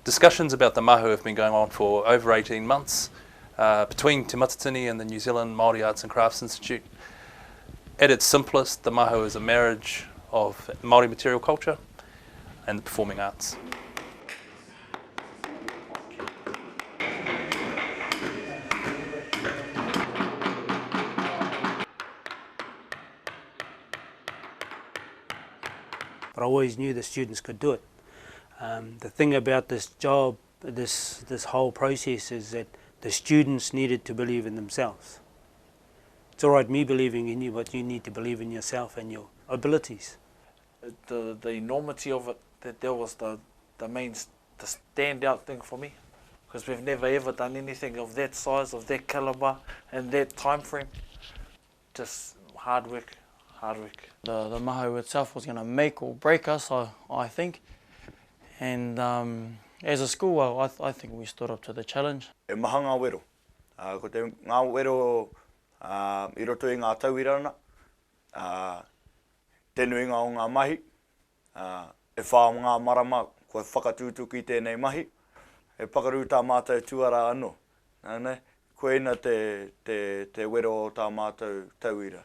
Discussions about the mahu have been going on for over 18 months between Te Matatini and the New Zealand Māori Arts and Crafts Institute. At its simplest, the mahu is a marriage of Māori material culture and the performing arts. But I always knew the students could do it. The thing about this job, this whole process, is that the students needed to believe in themselves. It's all right me believing in you, but you need to believe in yourself and your abilities. The enormity of it, that was the standout thing for me, because we've never ever done anything of that size, of that calibre, and that time frame. Just hard work. The mahu itself was going to make or break us, I think. And as a school, I think we stood up to the challenge. E maha ngā wero. Ko te ngā wero I roto i ngā tauirana, te nuinga o ngā mahi, e whā ngā marama koe whakatūtu ki tēnei mahi, e pakaru tā mātou tuara anō. Koe ina te wero o tā mātou tauira.